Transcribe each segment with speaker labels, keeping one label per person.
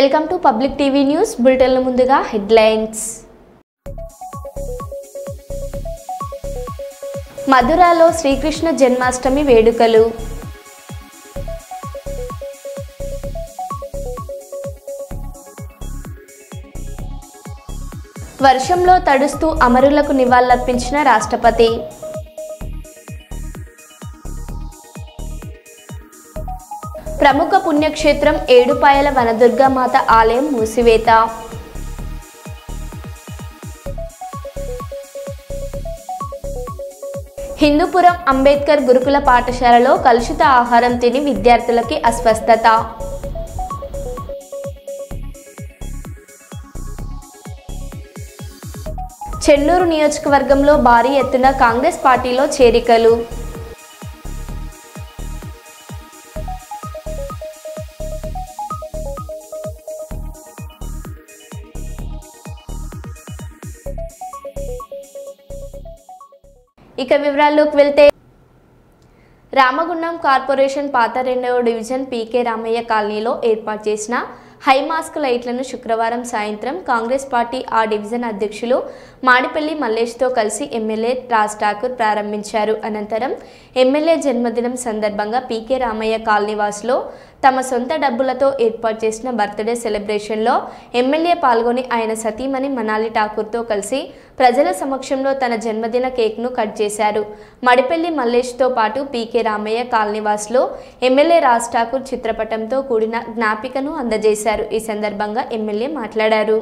Speaker 1: Welcome to public TV news బులెటిన్ల ముందుగా headlines. మధురాలో Srikrishna Janmashtami వేడుకలు. వర్షంలో తడుస్తూ అమరులకు నివాళులర్పించిన రాష్ట్రపతి. ప్రముఖ పుణ్యక్షేత్రం ఏడుపాయల వనదుర్గామాత ఆలయం మూసివేత. హిందూపురం అంబేద్కర్ గురుకుల పాఠశాలలో కలుషిత ఆహారం తిని విద్యార్థులకి అస్వస్థత. చెన్నూరు నియోజకవర్గంలో భారీ ఎత్తున కాంగ్రెస్ పార్టీలో చేరికలు. ఇక వివరాల్లోకి వెళ్తే, రామగుండం కార్పొరేషన్ పాత 2వ డివిజన్ పీకే రామయ్య కాలనీలో ఏర్పాటు చేసిన హై మాస్క్ లైట్లను శుక్రవారం సాయంత్రం కాంగ్రెస్ పార్టీ ఆ డివిజన్ అధ్యక్షులు మాడిపల్లి మల్లేష్తో కలిసి ఎమ్మెల్యే రాజ్ ఠాకూర్ ప్రారంభించారు. అనంతరం ఎమ్మెల్యే జన్మదినం సందర్భంగా పీకే రామయ్య కాలనీ వాసులో తమ సొంత డబ్బులతో ఏర్పాటు చేసిన బర్త్డే సెలబ్రేషన్లో ఎమ్మెల్యే పాల్గొని ఆయన సతీమణి మనాలి ఠాకూర్తో కలిసి ప్రజల సమక్షంలో తన జన్మదిన కేక్ను కట్ చేశారు. మడిపల్లి మల్లేష్తో పాటు పీకే రామయ్య కాలనీవాసులో ఎమ్మెల్యే రాజ్ ఠాకూర్ చిత్రపటంతో కూడిన జ్ఞాపికను అందజేశారు. ఈ సందర్భంగా ఎమ్మెల్యే మాట్లాడారు.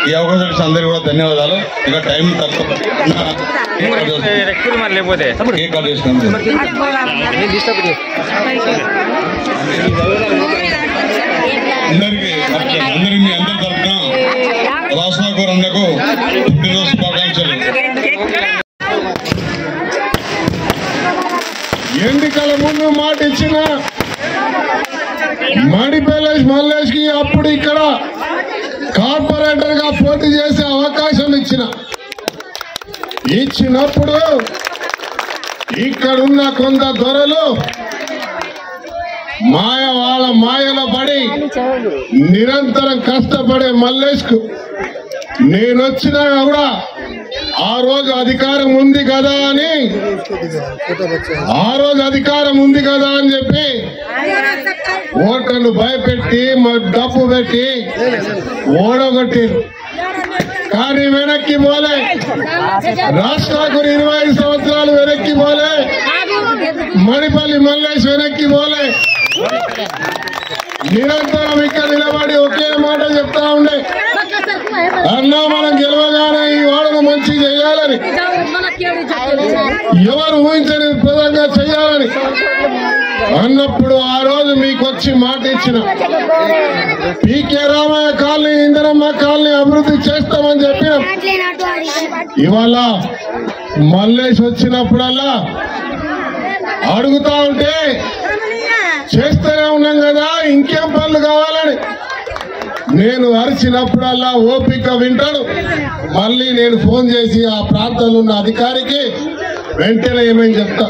Speaker 2: ఈ అవకాశం అందరికీ కూడా ధన్యవాదాలు. ఇక టైం తక్కువ, అందరికీ మీ అందరి తరఫున రాజ్ ఠాకూర్ అన్నకు పుట్టినరోజు శుభాకాంక్షలు. ఎన్నికల ముందు మాట ఇచ్చిన మాడిపల్లి మల్లేష్ కి అప్పుడు ఇక్కడ కార్పొరేటర్ గా పోటీ చేసే అవకాశం ఇచ్చినప్పుడు ఇక్కడున్న కొంత దొరలు వాళ్ళ మాయలో పడి నిరంతరం కష్టపడే మల్లేష్ కు నేనొచ్చినా కూడా ఆ రోజు అధికారం ఉంది కదా అని చెప్పి ఓట్లను భయపెట్టి డబ్బు పెట్టి ఓడగొట్టిరు. కానీ వెనక్కి పోలే. రాజ్ ఠాకూర్ 25 సంవత్సరాలు వెనక్కి పోలే. మణిపల్లి మల్లేష్ వెనక్కి పోలే. నిరంతరం ఇక్కడ నిలబడి ఒకే మాట చెప్తా ఉండే, అన్నా మనం గెలవగానే ఈ వాడను మంచి చేయాలని, ఎవరు ఊహించని విధంగా చేయాలని అన్నప్పుడు ఆ రోజు మీకు వచ్చి మాట ఇచ్చిన పీకే రామయ్య కాలనీ, ఇందిరమ్మ కాలనీ అభివృద్ధి చేస్తామని చెప్పిన. ఇవాళ మల్లేష్ వచ్చినప్పుడల్లా అడుగుతా ఉంటే చేస్తూనే ఉన్నాం కదా, ఇంకేం పనులు కావాలని నేను అరిచినప్పుడల్లా ఓపిక వింటాడు. మళ్ళీ నేను ఫోన్ చేసి ఆ ప్రాంతంలో ఉన్న అధికారికి వెంటనే ఏమని చెప్తా.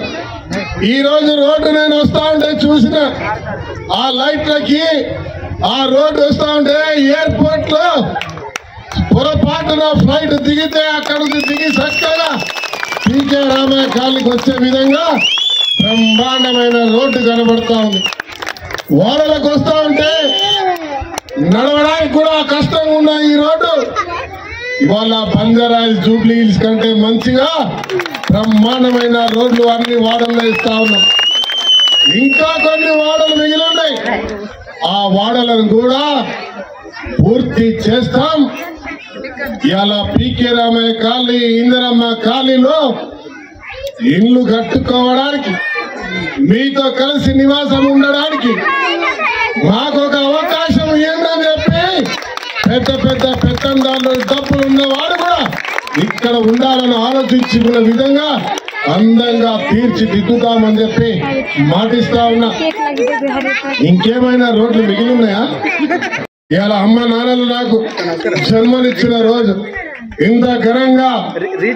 Speaker 2: ఈ రోజు రోడ్డు నేను వస్తా ఉంటే చూసిన ఆ లైట్లకి ఆ రోడ్డు వస్తా ఉంటే ఎయిర్పోర్ట్ లో పొరపాటున ఫ్లైట్ దిగితే అక్కడ దిగి చక్కగా పీకే రామయ్య కాలనీకి వచ్చే విధంగా బ్రహ్మాండమైన రోడ్డు కనబడతా ఉంది. ఓడలకు వస్తా ఉంటే నడవడానికి కూడా కష్టంగా ఉన్న ఈ రోడ్డు ఇవాళ బంజారాయిల్స్, జూబ్లీ హిల్స్ కంటే మంచిగా బ్రహ్మాండమైన రోడ్లు అన్ని వాడల్లో ఇస్తా ఉన్నాం. ఇంకా కొన్ని వాడలు మిగిలి ఉన్నాయి. ఆ వాడలను కూడా పూర్తి చేస్తాం. ఇలా పీకే రామయ్య కాలనీ, ఇందిరమ్మ కాలనీలో ఇల్లు కట్టుకోవడానికి, మీతో కలిసి నివాసం ఉండడానికి మాకు ఒక అవకాశం ఏందని చెప్పి పెద్ద పెత్తందారులు డబ్బులు ఉన్నవాడు కూడా ఇక్కడ ఉండాలని ఆలోచించుకున్న విధంగా అందంగా తీర్చిదిద్దుతామని చెప్పి మాటిస్తా ఉన్నా. ఇంకేమైనా రోడ్లు మిగిలి ఉన్నాయా? ఇవాళ అమ్మ నాన్నలు నాకు జన్మనిచ్చిన రోజు ఇంత ఘనంగా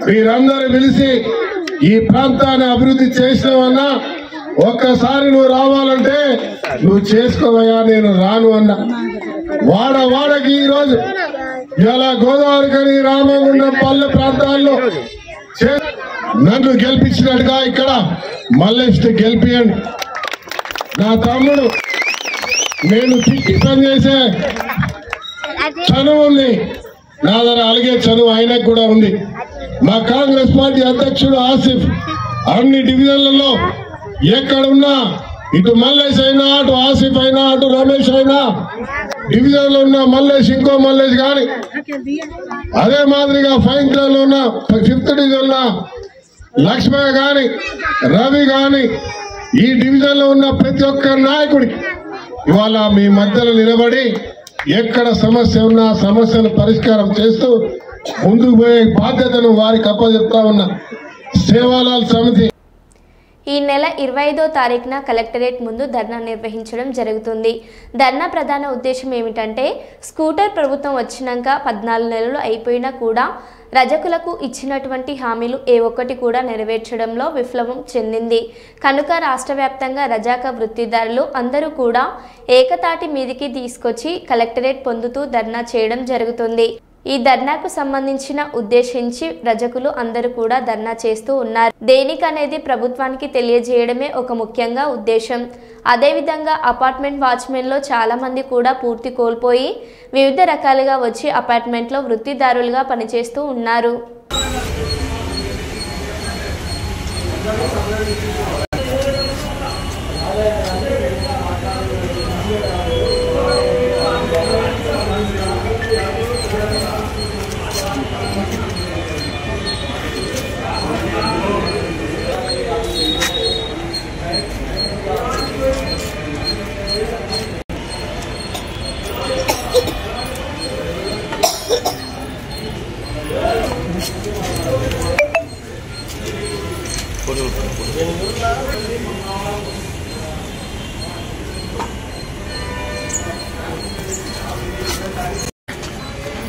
Speaker 2: మీరందరూ పిలిచి ఈ ప్రాంతాన్ని అభివృద్ధి చేసినావన్నా, ఒక్కసారి నువ్వు రావాలంటే నువ్వు చేసుకోవయ్యా, నేను రాను అన్నా. వాడకి ఈ రోజు ఇలా గోదావరి కని రామగుండం పల్లె ప్రాంతాల్లో నన్ను గెలిపించినట్టుగా ఇక్కడ మల్లేష్ గెలిపియండి. నా తమ్ముడు నేను టిఫిన్ చేసే చనువు ఉంది, నా దగ్గర అలిగే చనువు ఆయనకు కూడా ఉంది. మా కాంగ్రెస్ పార్టీ అధ్యక్షుడు ఆసిఫ్ అన్ని డివిజన్లలో ఎక్కడున్నా, ఇటు మల్లేష్ అయినా, అటు ఆసిఫ్ అయినా, అటు రమేష్ అయినా, డివిజన్ లో ఉన్న మల్లేష్ ఇంకో మల్లేష్ గాని, అదే మాదిరిగా 5th లో ఉన్న 5th డివిజన్ లో లక్ష్మయ్య గాని, రవి గాని, ఈ డివిజన్ లో ఉన్న ప్రతి ఒక్క నాయకుడికి ఇవాళ మీ మధ్యలో నిలబడి ఎక్కడ సమస్య ఉన్నా సమస్యను పరిష్కారం చేస్తూ ముందుకు పోయే బాధ్యతను వారికి అప్పచెప్తా ఉన్నా. సేవాలాల్ సమితి
Speaker 1: ఈ నెల 25వ తారీఖున కలెక్టరేట్ ముందు ధర్నా నిర్వహించడం జరుగుతుంది. ధర్నా ప్రధాన ఉద్దేశం ఏమిటంటే, స్కూటర్ ప్రభుత్వం వచ్చినాక 14 నెలలు అయిపోయినా కూడా రజకులకు ఇచ్చినటువంటి హామీలు ఏ ఒక్కటి కూడా నెరవేర్చడంలో విఫలం చెందింది. కనుక రాష్ట్ర వ్యాప్తంగా రజాక వృత్తిదారులు అందరూ కూడా ఏకతాటి మీదికి తీసుకొచ్చి కలెక్టరేట్ పొందుతూ ధర్నా చేయడం జరుగుతుంది. ఈ ధర్నాకు సంబంధించిన ఉద్దేశించి రజకులు అందరూ కూడా ధర్నా చేస్తూ ఉన్నారు. దేనికనేది ప్రభుత్వానికి తెలియజేయడమే ఒక ముఖ్యంగా ఉద్దేశం. అదేవిధంగా అపార్ట్మెంట్ వాచ్మెన్లో చాలా మంది కూడా పూర్తి కోల్పోయి వివిధ రకాలుగా వచ్చి అపార్ట్మెంట్లో వృత్తిదారులుగా పనిచేస్తూ ఉన్నారు.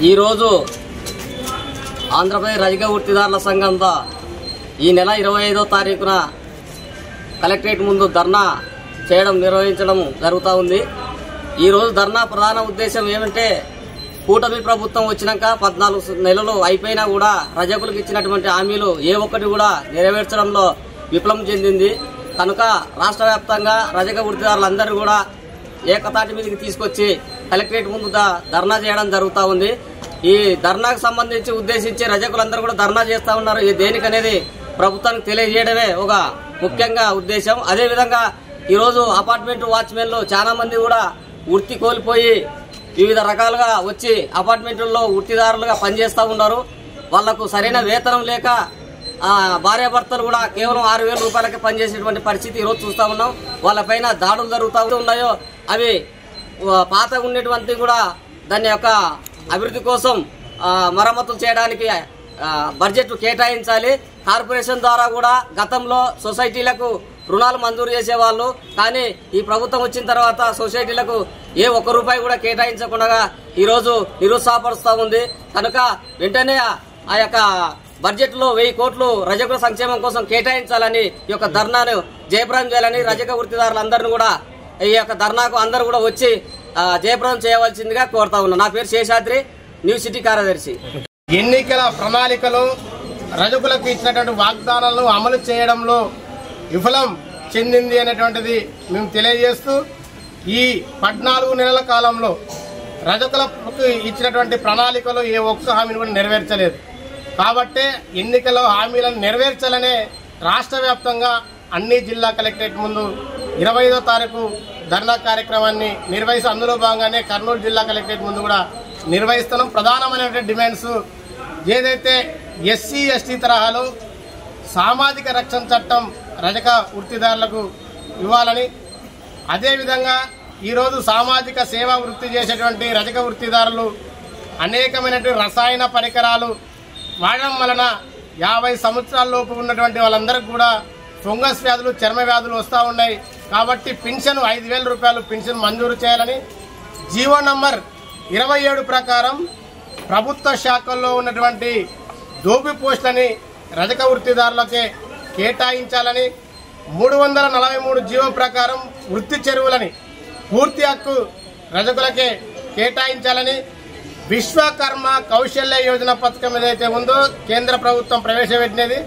Speaker 3: ఈరోజు ఆంధ్రప్రదేశ్ రజక వృత్తిదారుల సంఘంతో ఈ నెల 25వ తారీఖున కలెక్టరేట్ ముందు ధర్నా నిర్వహించడం జరుగుతూ ఉంది. ఈరోజు ధర్నా ప్రధాన ఉద్దేశం ఏమంటే, కూటమి ప్రభుత్వం వచ్చినాక 14 నెలలు అయిపోయినా కూడా రజకులకు ఇచ్చినటువంటి హామీలు ఏ ఒక్కటి కూడా నెరవేర్చడంలో విఫలం చెందింది. కనుక రాష్ట్ర వ్యాప్తంగా రజక వృత్తిదారులందరూ కూడా ఏకతాటి మీదకి తీసుకొచ్చి కలెక్టరేట్ ముందు ధర్నా చేయడం జరుగుతూ ఉంది. ఈ ధర్నాకు సంబంధించి ఉద్దేశించి రజకులందరూ కూడా ధర్నా చేస్తూ ఉన్నారు. ఇది దేనికనేది ప్రభుత్వానికి తెలియజేయడమే ఒక ముఖ్యంగా ఉద్దేశం. అదేవిధంగా ఈరోజు అపార్ట్మెంట్ వాచ్మెన్లు చాలా మంది కూడా వృత్తి కోల్పోయి వివిధ రకాలుగా వచ్చి అపార్ట్మెంట్లలో వృత్తిదారులుగా పనిచేస్తూ ఉన్నారు. వాళ్లకు సరైన వేతనం లేక భార్యాభర్తలు కూడా కేవలం 6,000 రూపాయలకి పనిచేసేటువంటి పరిస్థితి ఈరోజు చూస్తూ ఉన్నాం. వాళ్ళపైన దాడులు జరుగుతూ ఉన్నాయో అవి పాతగా ఉండేటువంటి కూడా దాని యొక్క అభివృద్ధి కోసం మరమ్మతులు చేయడానికి బడ్జెట్ కేటాయించాలి. కార్పొరేషన్ ద్వారా కూడా గతంలో సొసైటీలకు రుణాలు మంజూరు చేసేవాళ్ళు, కానీ ఈ ప్రభుత్వం వచ్చిన తర్వాత సొసైటీలకు ఏ ఒక్క రూపాయి కూడా కేటాయించకుండా ఈరోజు నిరుత్సాహపరుస్తూ ఉంది. కనుక వెంటనే ఆ యొక్క బడ్జెట్ లో 1000 కోట్లు రజకుల సంక్షేమం కోసం కేటాయించాలని ఈ యొక్క ధర్నాను జయప్రదం చేయాలని రజక వృత్తిదారులందరినీ కూడా ఈ యొక్క ధర్నాకు అందరూ కూడా వచ్చి జయప్రదం చేయవలసిందిగా కోరుతా ఉన్నా. నా పేరు శేషాద్రి, న్యూ సిటీ కార్యదర్శి.
Speaker 4: ఎన్నికల ప్రణాళికలో రజకులకు ఇచ్చినటువంటి వాగ్దానాలను అమలు చేయడంలో విఫలం చెందింది అనేటువంటిది మేము తెలియజేస్తూ, ఈ 14 నెలల కాలంలో రజకులకు ఇచ్చినటువంటి ప్రణాళికలో ఏ ఒక్క హామీని కూడా నెరవేర్చలేదు. కాబట్టే ఎన్నికల హామీలను నెరవేర్చాలనే రాష్ట్ర వ్యాప్తంగా అన్ని జిల్లా కలెక్టరేట్ ముందు 25వ తారీఖు ధర్నా కార్యక్రమాన్ని నిర్వహిస్తూ, అందులో భాగంగానే కర్నూలు జిల్లా కలెక్టరేట్ ముందు కూడా నిర్వహిస్తున్నాం. ప్రధానమైనటువంటి డిమాండ్స్ ఏదైతే ఎస్సీ ఎస్టీ తరహాలో సామాజిక రక్షణ చట్టం రజక వృత్తిదారులకు ఇవ్వాలని, అదేవిధంగా ఈరోజు సామాజిక సేవా వృత్తి చేసేటువంటి రజక వృత్తిదారులు అనేకమైనటువంటి రసాయన పరికరాలు వాడడం వలన 50 సంవత్సరాల లోపు ఉన్నటువంటి వాళ్ళందరికీ కూడా ఫంగస్ వ్యాధులు, చర్మ వ్యాధులు వస్తూ ఉన్నాయి. కాబట్టి పెన్షన్ 5,000 రూపాయలు పెన్షన్ మంజూరు చేయాలని, జీవో నంబర్ 27 ప్రకారం ప్రభుత్వ శాఖల్లో ఉన్నటువంటి దోపి పోస్టులని రజక వృత్తిదారులకే కేటాయించాలని, 343 జీవో ప్రకారం వృత్తి చెరువులని పూర్తి హక్కు రజకులకే కేటాయించాలని, విశ్వకర్మ కౌశల్య యోజన పథకం ఏదైతే ఉందో కేంద్ర ప్రభుత్వం ప్రవేశపెట్టినది,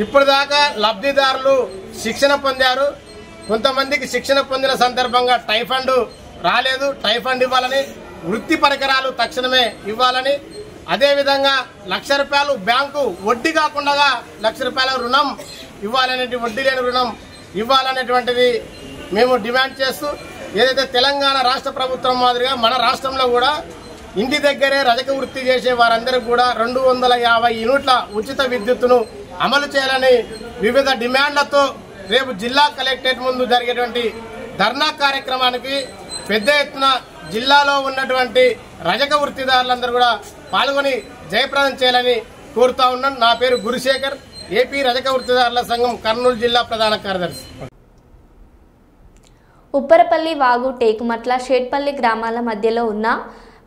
Speaker 4: ఇప్పుడు దాకా లబ్ధిదారులు శిక్షణ పొందారు. కొంతమందికి శిక్షణ పొందిన సందర్భంగా టైఫండ్ రాలేదు, టైఫండ్ ఇవ్వాలని, వృత్తి పరికరాలు తక్షణమే ఇవ్వాలని, అదేవిధంగా 1,00,000 రూపాయలు బ్యాంకు వడ్డీ కాకుండా 1,00,000 రూపాయల రుణం ఇవ్వాలనే, వడ్డీ లేని రుణం ఇవ్వాలనేటువంటిది మేము డిమాండ్ చేస్తూ, ఏదైతే తెలంగాణ రాష్ట్ర ప్రభుత్వం మాదిరిగా మన రాష్ట్రంలో కూడా ఇంటి దగ్గరే రజక వృత్తి చేసే వారందరికీ కూడా 250 యూనిట్ల ఉచిత విద్యుత్తును అమలు చేయాలని వివిధ డిమాండ్లతో రేపు జిల్లా కలెక్టరేట్ ముందు జరిగేటువంటి ధర్నా కార్యక్రమానికి పెద్ద ఎత్తున జిల్లాలో ఉన్నటువంటి రజక వృత్తిదారులందరూ కూడా పాల్గొని జయప్రదం చేయాలని కోరుతా ఉన్నాను. నా పేరు గురుశేఖర్, ఏపీ రజక వృత్తిదారుల సంఘం కర్నూలు జిల్లా ప్రధాన కార్యదర్శి.
Speaker 1: ఉప్పరపల్లి వాగు, టేకుమట్ల, షేట్పల్లి గ్రామాల మధ్యలో ఉన్న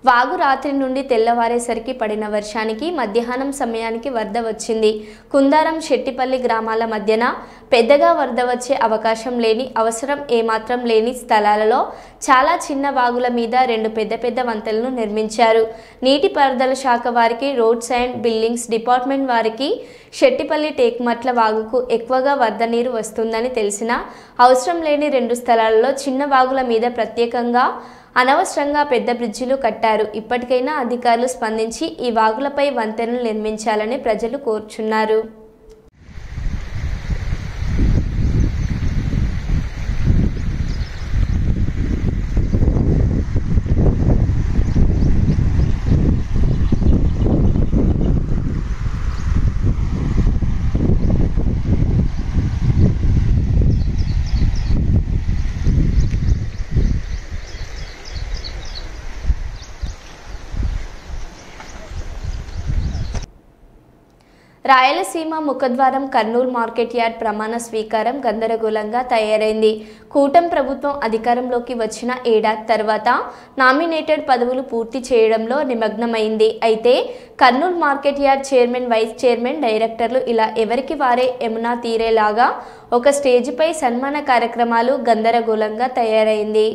Speaker 1: వాగు రాత్రి నుండి తెల్లవారేసరికి పడిన వర్షానికి మధ్యాహ్నం సమయానికి వరద వచ్చింది. కుందారం, శెట్టిపల్లి గ్రామాల మధ్యన పెద్దగా వరద వచ్చే అవకాశం లేని, అవసరం ఏమాత్రం లేని స్థలాలలో చాలా చిన్న వాగుల మీద 2 పెద్ద పెద్ద వంతెనలను నిర్మించారు. నీటిపారుదల శాఖ వారికి, రోడ్స్ అండ్ బిల్డింగ్స్ డిపార్ట్మెంట్ వారికి శెట్టిపల్లి, టేకుమట్ల వాగుకు ఎక్కువగా వరద నీరు వస్తుందని తెలిసినా అవసరం లేని 2 స్థలాలలో చిన్న వాగుల మీద ప్రత్యేకంగా అనవసరంగా పెద్ద బ్రిడ్జిలు కట్టారు. ఇప్పటికైనా అధికారులు స్పందించి ఈ వాగులపై వంతెనలు నిర్మించాలని ప్రజలు కోరుచున్నారు. రాయలసీమ ముఖద్వారం కర్నూలు మార్కెట్ యార్డ్ ప్రమాణ స్వీకారం గందరగోళంగా తయారైంది. కూటమి ప్రభుత్వం అధికారంలోకి వచ్చిన ఏడాది తర్వాత నామినేటెడ్ పదవులు పూర్తి చేయడంలో నిమగ్నమైంది. అయితే Kurnool market yard chairman, vice chairman, డైరెక్టర్లు ఇలా ఎవరికి వారే యమునా తీరేలాగా ఒక స్టేజిపై సన్మాన కార్యక్రమాలు గందరగోళంగా తయారైంది.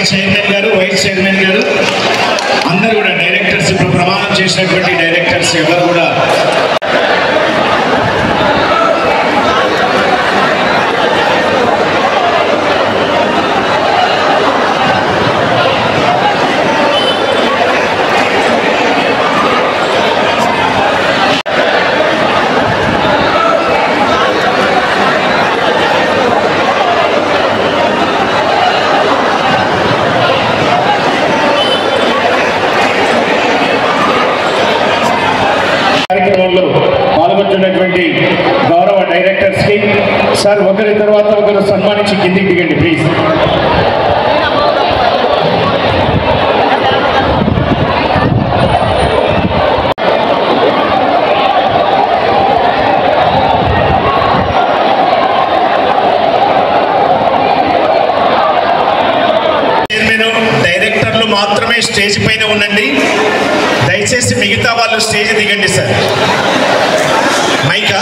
Speaker 5: చైర్మన్ గారు, వైస్ చైర్మన్ గారు అందరూ కూడా డైరెక్టర్స్, ఇప్పుడు ప్రమాణం చేసినటువంటి డైరెక్టర్స్ ఎవరు కూడా కార్యక్రమంలో పాల్గొంటున్నటువంటి గౌరవ డైరెక్టర్స్ కి సార్ ఒకరి తర్వాత ఒకరు సన్మానించి కిందికి దిగండి ప్లీజ్. డైరెక్టర్లు మాత్రమే స్టేజ్ పైన ఉండండి, దయచేసి మిగతా వాళ్ళు స్టేజ్ దిగండి సార్. మైకా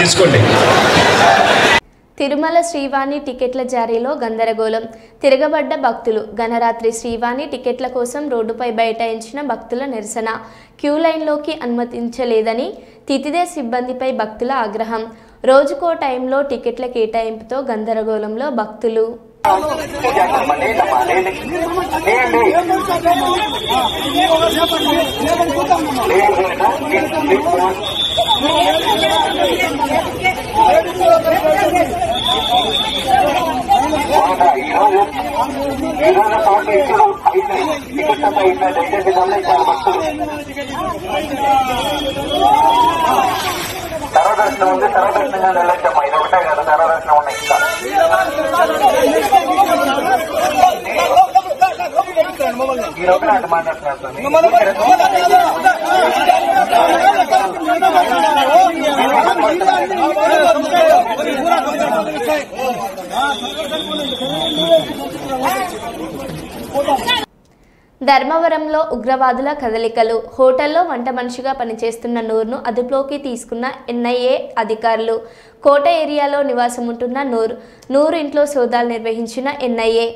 Speaker 5: తీసుకోండి.
Speaker 1: తిరుమల శ్రీవాణి టికెట్ల జారీలో గందరగోళం. తిరగబడ్డ భక్తులు. గణరాత్రి శ్రీవాణి టికెట్ల కోసం రోడ్డుపై బైఠాయించిన భక్తుల నిరసన. క్యూ లైన్లోకి అనుమతించలేదని తితిదే సిబ్బందిపై భక్తుల ఆగ్రహం. రోజుకో టైంలో టికెట్ల కేటాయింపుతో గందరగోళంలో భక్తులు.
Speaker 6: సర్వదర్శనం ఉంది, సర్వదర్శనంగా వెళ్ళొచ్చమ్మా. ఇది ఒకటే కదా సర్వదర్శనం ఉన్నాయి. ఈ రోజున అటు మాట్లాడుతున్నారు.
Speaker 1: ధర్మవరంలో ఉగ్రవాదుల కదలికలు. హోటల్లో వంట మనిషిగా పనిచేస్తున్న నూర్ను అదుపులోకి తీసుకున్న ఎన్ఐఏ అధికారులు. కోట ఏరియాలో నివాసం ఉంటున్న నూరు ఇంట్లో సోదాలు నిర్వహించిన ఎన్ఐఏ.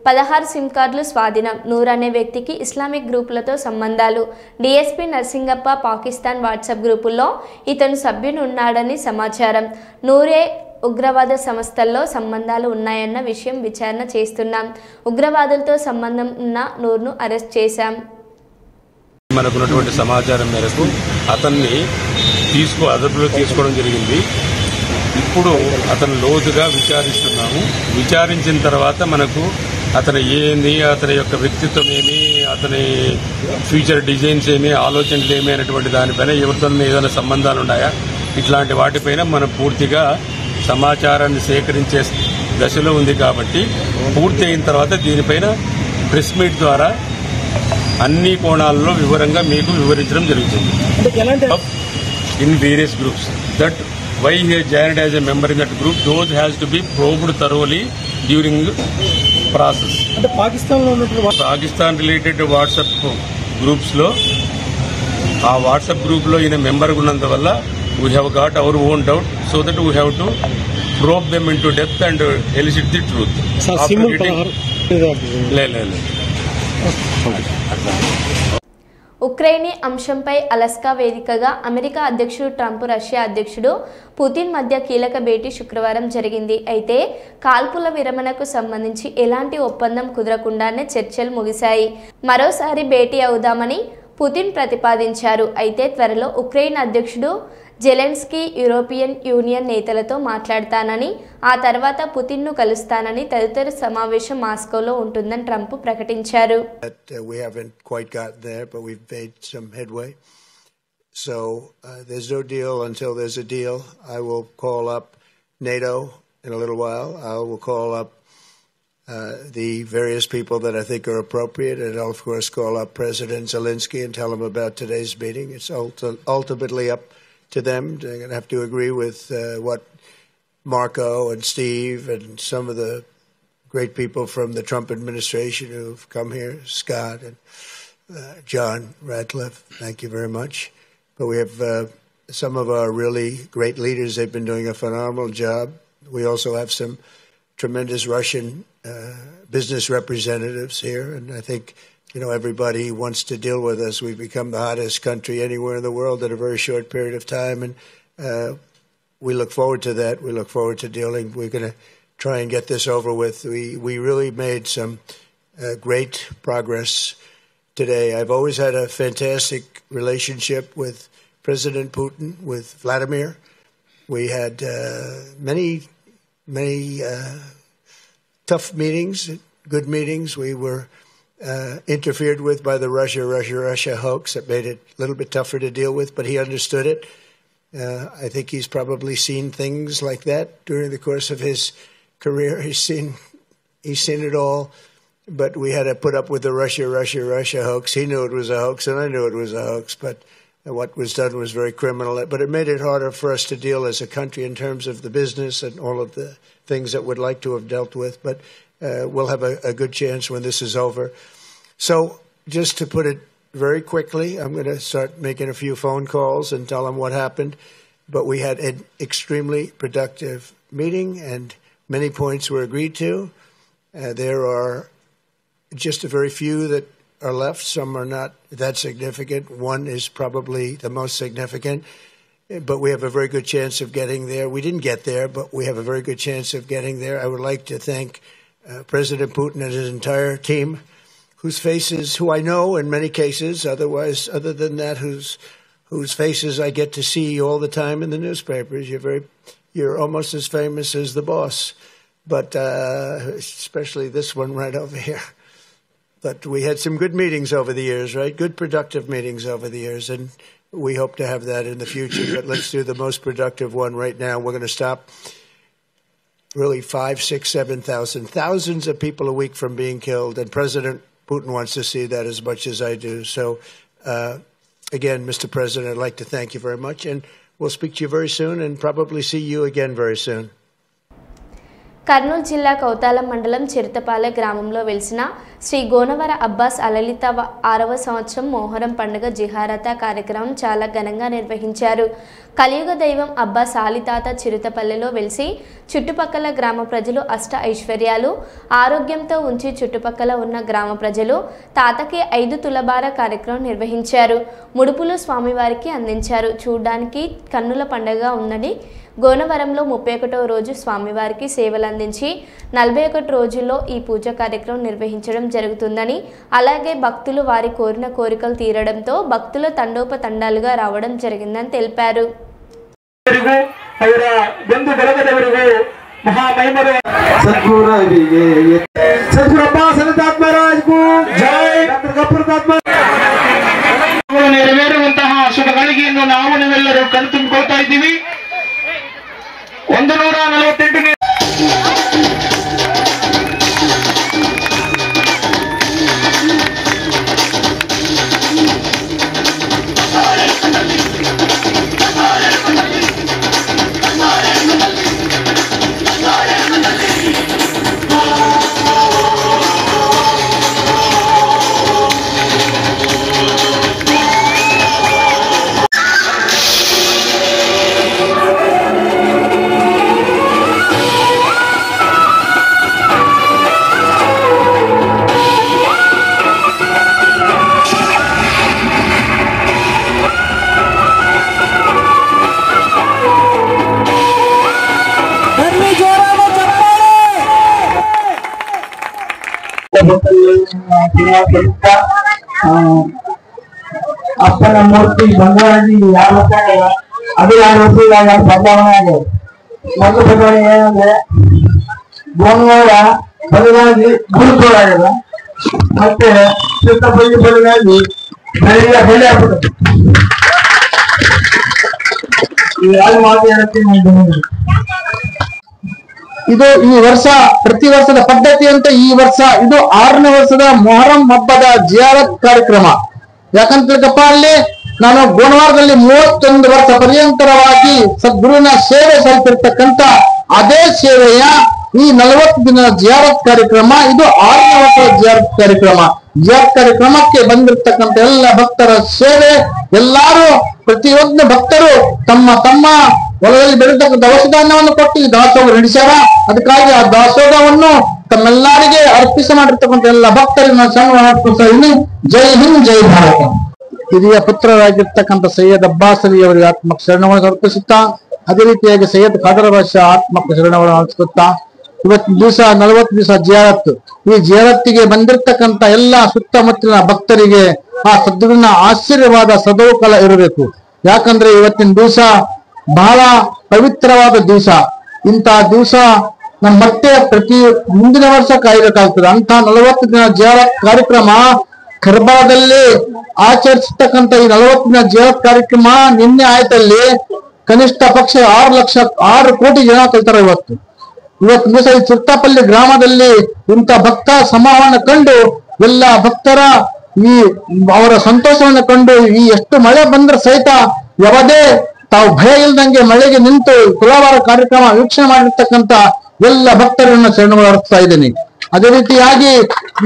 Speaker 1: 16 సిమ్ కార్డులు స్వాధీనం. నూర్ అనే వ్యక్తికి ఇస్లామిక్ గ్రూపులతో సంబంధాలు. డీఎస్పీ నర్సింగప్ప పాకిస్తాన్ వాట్సాప్ గ్రూపుల్లో ఇతను సభ్యునున్నాడని సమాచారం. నూరే ఉగ్రవాద సంస్థల్లో సంబంధాలు ఉన్నాయన్న విషయం విచారణ చేస్తున్నాం. ఉగ్రవాదులతో సంబంధం ఉన్న నూర్ను అరెస్ట్ చేశాం.
Speaker 7: మనకున్నటువంటి సమాచారం మేరకు అతన్ని అదుపులో తీసుకోవడం జరిగింది. ఇప్పుడు అతను లోతుగా విచారిస్తున్నాము. విచారించిన తర్వాత మనకు అతను ఏంది, అతని యొక్క వ్యక్తిత్వం ఏమి, అతని ఫ్యూచర్ డిజైన్స్ ఏమి, ఆలోచనలు ఏమి అనేటువంటి దానిపైన ఎవరితో ఏదైనా సంబంధాలు ఉన్నాయా, ఇట్లాంటి వాటిపైన మనం పూర్తిగా సమాచారాన్ని సేకరించే దశలో ఉంది. కాబట్టి పూర్తి అయిన తర్వాత దీనిపైన ప్రెస్ మీట్ ద్వారా అన్ని కోణాల్లో వివరంగా మీకు వివరించడం జరుగుతుంది. In various groups that why he has joined as a member in that group, those has to be probed thoroughly during process.
Speaker 8: అంటే
Speaker 7: పాకిస్తాన్ రిలేటెడ్ వాట్సాప్ గ్రూప్స్ లో ఆ వాట్సాప్ గ్రూప్ లో ఈయన మెంబర్ ఉన్నందువల్ల we have got our own doubt, so that we have to probe them into depth and elicit the truth.
Speaker 1: Ukraine అంశంపై Alaska వేదికగా America అధ్యక్షుడు Trump, Russia అధ్యక్షుడు పుతిన్ మధ్య కీలక భేటీ శుక్రవారం జరిగింది. అయితే కాల్పుల విరమణకు సంబంధించి ఎలాంటి ఒప్పందం కుదరకుండానే చర్చలు ముగిశాయి. మరోసారి భేటీ అవుదామని పుతిన్ ప్రతిపాదించారు. అయితే త్వరలో ఉక్రెయిన్ అధ్యక్షుడు జెలెన్స్కీ యూరోపియన్ యూనియన్ నేతలతో మాట్లాడతానని, ఆ తర్వాత పుతిన్ను కలుస్తానని, తదుపరి సమావేశం మాస్కోలో ఉంటుందని ట్రంప్ ప్రకటించారు.
Speaker 9: We haven't quite gotten there, but we've made some headway. So there's no deal until there's a deal. I will call up NATO in a little while. I will call up the various people that I think are appropriate, and I'll of course call up President Zelensky and tell him about today's meeting. It's ultimately up to them. They're going to have to agree with what Marco and Steve and some of the great people from the Trump administration who've come here, Scott and John Ratcliffe. Thank you very much. But we have some of our really great leaders. They've been doing a phenomenal job. We also have some tremendous Russian business representatives here, and I think everybody wants to deal with us. We've become the hottest country anywhere in the world in a very short period of time, and we look forward to that. We look forward to dealing. We're going to try and get this over with. We really made some great progress today. I've always had a fantastic relationship with President Putin, with Vladimir. We had many tough meetings, good meetings. We were interfered with by the Russia hoax that made it a little bit tougher to deal with, but he understood it. I think he's probably seen things like that during the course of his career. He's seen it all, but we had to put up with the Russia hoax. He knew it was a hoax, and I knew it was a hoax, but what was done was very criminal. But it made it harder for us to deal as a country in terms of the business and all of the things that we'd like to have dealt with. But we'll have a good chance when this is over. So just to put it very quickly, I'm going to start making a few phone calls and tell them what happened. but we had an extremely productive meeting, and many points were agreed to. There are just a very few that are left. Some are not that significant. One is probably the most significant, but we have a very good chance of getting there. We didn't get there, but we have a very good chance of getting there. I would like to thank President Putin and his entire team, who I know in many cases, other than that, whose faces I get to see all the time in the newspapers. You're almost as famous as the boss, but especially this one right over here. But we had some good meetings over the years, right? Good, productive meetings over the years, and we hope to have that in the future. But let's do the most productive one right now. We're going to stop really 5, 6, 7,000, thousands of people a week from being killed, and President Putin wants to see that as much as I do. So, again, Mr. President, I'd like to thank you very much, and we'll speak to you very soon and probably see you again very soon.
Speaker 1: Kurnool జిల్లా కౌతాలం మండలం చిరుతపాలె గ్రామంలో వెలిసిన శ్రీ గోనవర అబ్బాస్ అలలిత 6వ సంవత్సరం మోహరం పండుగ జిహారత కార్యక్రమం చాలా ఘనంగా నిర్వహించారు. కలియుగ దైవం అబ్బాస్ ఆలితాత చిరుతపల్లెలో వెలిసి చుట్టుపక్కల గ్రామ ప్రజలు అష్ట ఐశ్వర్యాలు ఆరోగ్యంతో ఉంచి చుట్టుపక్కల ఉన్న గ్రామ ప్రజలు తాతకి 5 తులబార కార్యక్రమం నిర్వహించారు. ముడుపులు స్వామివారికి అందించారు. చూడడానికి కన్నుల పండుగగా ఉందని గోనవరంలో 31వ రోజు స్వామివారికి సేవలు అందించి 41 రోజుల్లో ఈ పూజ కార్యక్రమం నిర్వహించడం జరుగుతుందని, అలాగే భక్తులు వారి కోరిన కోరికలు తీరడంతో భక్తుల తండోపతండాలుగా రావడం జరిగిందని తెలిపారు.
Speaker 8: ನೆರವೇರುವಂತಹ ಶುಭಗಳಿಗೆಯನ್ನು ನಾವು ನೀವೆಲ್ಲರೂ ಕಣ್ತುಂಬಿಕೊಳ್ತಾ ಇದ್ದೀವಿ. 148 ಅಪ್ಪನ ಮೂರ್ತಿ ಬಂಗಾಳಿ ಅದು 2 ವರ್ಷ ಬದಲಾವಣೆ ಆಗಿದೆ. ಮೊದಲು ಬದಲಾವಣೆ ಏನಂದ್ರೆ ಗೋನವರ ಬದಲಾಗಿ ಗುರುತೋಳಾಗಿದೆ, ಮತ್ತೆ ಚಿತ್ತಪಲ್ಲಿ ಬದಲಾಗಿ ಬೆಳೆ ಆಗ್ಬಿಡುತ್ತೆ. ಈ 2 ಮಾತು ಹೇಳುತ್ತೀನಿ. ಇದು ಈ ವರ್ಷ ಪ್ರತಿ ವರ್ಷದ ಪದ್ಧತಿ ಅಂತ ಈ ವರ್ಷ ಇದು 6ನೇ ವರ್ಷದ ಮೊಹರಂ ಹಬ್ಬದ ಜಿಯಾರತ್ ಕಾರ್ಯಕ್ರಮ. ಯಾಕಂತೇಳಪ್ಪ, ಅಲ್ಲಿ ನಾನು ಗೋನವಾರದಲ್ಲಿ 31 ವರ್ಷ ಪರ್ಯಂತರವಾಗಿ ಸದ್ಗುರುವಿನ ಸೇವೆ ಸಲ್ಲಿಸಿರ್ತಕ್ಕಂಥ ಅದೇ ಸೇವೆಯ ಈ 40 ದಿನ ಜಿಯಾರತ್ ಕಾರ್ಯಕ್ರಮ ಇದು 6ನೇ ವರ್ಷದ ಜಿಯಾರತ್ ಕಾರ್ಯಕ್ರಮ. ಜಿಯಾರತ್ ಕಾರ್ಯಕ್ರಮಕ್ಕೆ ಬಂದಿರತಕ್ಕಂಥ ಎಲ್ಲ ಭಕ್ತರ ಸೇವೆ, ಎಲ್ಲಾರು ಪ್ರತಿಯೊಂದು ಭಕ್ತರು ತಮ್ಮ ತಮ್ಮ ಹೊಲದಲ್ಲಿ ಬೆಳೆದಕ್ಕಂಥ ಔಷಧಾನ್ಯವನ್ನು ಕೊಟ್ಟು ಈ ದಾಸೋಹ ನಡೆಸ್ಯಾರ. ಅದಕ್ಕಾಗಿ ಆ ದಾಸೋಹವನ್ನು ತಮ್ಮೆಲ್ಲರಿಗೆ ಅರ್ಪಿಸಿ ಮಾಡಿರ್ತಕ್ಕಂಥ ಎಲ್ಲ ಭಕ್ತರಿಗೆ ಸಂಘ ಜೈ ಹಿಂದ್ ಜೈ ಭಾರತ. ಹಿರಿಯ ಪುತ್ರರಾಗಿರ್ತಕ್ಕಂಥ ಸೈಯದ್ ಅಬ್ಬಾಸ್ ಅಲಿ ಅವರಿಗೆ ಆತ್ಮಕ ಶರಣವನ್ನು ಅರ್ಪಿಸುತ್ತಾ, ಅದೇ ರೀತಿಯಾಗಿ ಸೈಯದ್ ಖಾದರ್ ಬಾಷಾ ಆತ್ಮಕ ಶರಣವನ್ನು ಅರ್ಪಿಸುತ್ತಾ, ಇವತ್ತಿನ ದಿವಸ 40 ದಿವಸ ಜಿಯಾರತ್. ಈ ಜಿಯಾರತ್ತಿಗೆ ಬಂದಿರತಕ್ಕಂಥ ಎಲ್ಲ ಸುತ್ತಮುತ್ತಲಿನ ಭಕ್ತರಿಗೆ ಆ ಸದ್ಗುರುವಿನ ಆಶೀರ್ವಾದ ಸದೌಕಾಲ ಇರಬೇಕು. ಯಾಕಂದ್ರೆ ಇವತ್ತಿನ ದಿವಸ ಬಹಳ ಪವಿತ್ರವಾದ ದಿವಸ. ಇಂತಹ ದಿವಸ ನಮ್ಮ ಮತ್ತೆ ಪ್ರತಿ ಮುಂದಿನ ವರ್ಷ ಕಾಯಬೇಕಾಗ್ತದೆ. ಅಂತ 40 ದಿನ ಜಿಯಾರತ್ ಕಾರ್ಯಕ್ರಮ ಕರ್ಬಾದಲ್ಲಿ ಆಚರಿಸತಕ್ಕಂಥ ಈ 40 ದಿನ ಜಿಯಾರತ್ ಕಾರ್ಯಕ್ರಮ ನಿನ್ನೆ ಆಯ್ತಲ್ಲಿ ಕನಿಷ್ಠ ಪಕ್ಷ 6 ಕೋಟಿ ಜನ ಕಲ್ತಾರ. ಇವತ್ತು ದಿವಸ ಈ ಚಿರ್ತಪಲ್ಲಿ ಗ್ರಾಮದಲ್ಲಿ ಇಂಥ ಭಕ್ತ ಸಮೂಹವನ್ನು ಕಂಡು ಎಲ್ಲ ಭಕ್ತರ ಈ ಅವರ ಸಂತೋಷವನ್ನು ಕಂಡು ಈ ಎಷ್ಟು ಮಳೆ ಬಂದ್ರೆ ಸಹಿತ ಯಾವುದೇ ತಾವು ಭಯ ಇಲ್ದಂಗೆ ಮಳೆಗೆ ನಿಂತು ತುಲಾವಾರ ಕಾರ್ಯಕ್ರಮ ವೀಕ್ಷಣೆ ಮಾಡಿರ್ತಕ್ಕಂಥ ಎಲ್ಲ ಭಕ್ತರನ್ನ ಶರಣಗಳು ಅರ್ಪಿಸ್ತಾ ಇದ್ದೀನಿ. ಅದೇ ರೀತಿಯಾಗಿ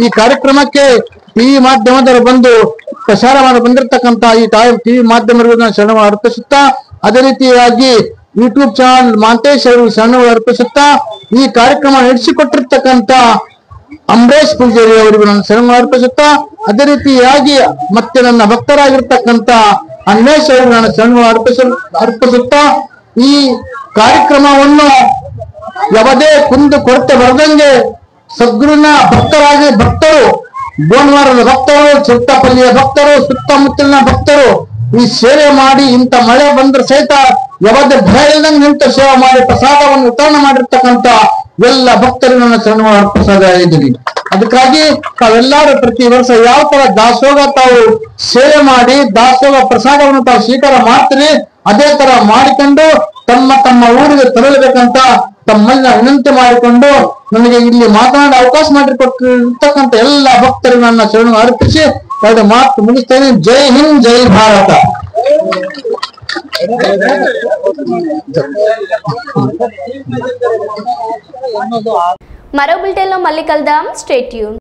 Speaker 8: ಈ ಕಾರ್ಯಕ್ರಮಕ್ಕೆ ಟಿವಿ ಮಾಧ್ಯಮದವರು ಬಂದು ಪ್ರಸಾರ ಮಾಡಿ ಬಂದಿರತಕ್ಕಂಥ ಈ ಟಿವಿ ಮಾಧ್ಯಮರಿಗೆ ಶರಣಗಳು ಅರ್ಪಿಸುತ್ತಾ, ಅದೇ ರೀತಿಯಾಗಿ ಯೂಟ್ಯೂಬ್ ಚಾನಲ್ ಮಾಂತೇಶ್ ಅವರು ಶರಣು ಅರ್ಪಿಸುತ್ತಾ ಈ ಕಾರ್ಯಕ್ರಮ ನಡೆಸಿಕೊಟ್ಟಿರ್ತಕ್ಕಂಥ ಅಂಬರೀಶ್ ಪೂಜಾರಿ ಅವರಿಗೂ ನಾನು ಶರಣು ಅರ್ಪಿಸುತ್ತಾ ಅದೇ ರೀತಿಯಾಗಿ ಮತ್ತೆ ನನ್ನ ಭಕ್ತರಾಗಿರ್ತಕ್ಕಂಥ ಅನ್ವೇಷ್ ಅವರು ನಾನು ಶರಣು ಅರ್ಪಿಸುತ್ತಾ ಈ ಕಾರ್ಯಕ್ರಮವನ್ನು ಯಾವುದೇ ಕುಂದು ಕೊರತೆ ಬರದಂಗೆ ಸದ್ಗುರುನ ಭಕ್ತರು ಗೋನ್ವಾರದ ಭಕ್ತರು, ಚಿತ್ತಪಲ್ಲಿಯ ಭಕ್ತರು, ಸುತ್ತಮುತ್ತಲಿನ ಭಕ್ತರು ಈ ಸೇವೆ ಮಾಡಿ ಇಂಥ ಮಳೆ ಬಂದ್ರೆ ಸಹಿತ ಯಾವುದೇ ಭಯ ಇಲ್ಲದಂಗೆ ನಿಂತು ಸೇವೆ ಮಾಡಿ ಪ್ರಸಾದವನ್ನು ವಿತರಣೆ ಮಾಡಿರ್ತಕ್ಕಂಥ ಎಲ್ಲ ಭಕ್ತರು ನನ್ನ ಶರಣು ಅರ್ಪಿಸದ ಇದ್ದೀನಿ. ಅದಕ್ಕಾಗಿ ತಾವೆಲ್ಲರೂ ಪ್ರತಿ ವರ್ಷ ಯಾವ ತರ ದಾಸೋಹ ತಾವು ಸೇವೆ ಮಾಡಿ ದಾಸೋಹ ಪ್ರಸಾದವನ್ನು ತಾವು ಸ್ವೀಕಾರ ಮಾಡ್ತೀರಿ ಅದೇ ತರ ಮಾಡಿಕೊಂಡು ತಮ್ಮ ಊರಿಗೆ ತೆರಳಬೇಕಂತ ತಮ್ಮಲ್ಲಿ ವಿನಂತಿ ಮಾಡಿಕೊಂಡು ನನಗೆ ಇಲ್ಲಿ ಮಾತನಾಡಿ ಅವಕಾಶ ಮಾಡಿಕೊಟ್ಟಿರ್ತಕ್ಕಂಥ ಎಲ್ಲ ಭಕ್ತರು ನನ್ನ ಶರಣು ಅರ್ಪಿಸಿ ಎರಡು ಮಾತು ಮುಗಿಸ್ತೇನೆ. ಜೈ ಹಿಂದ್, ಜೈ ಭಾರತ.
Speaker 1: మరో బులెటిన్లో మళ్ళీ కలుద్దాం. Stay tune.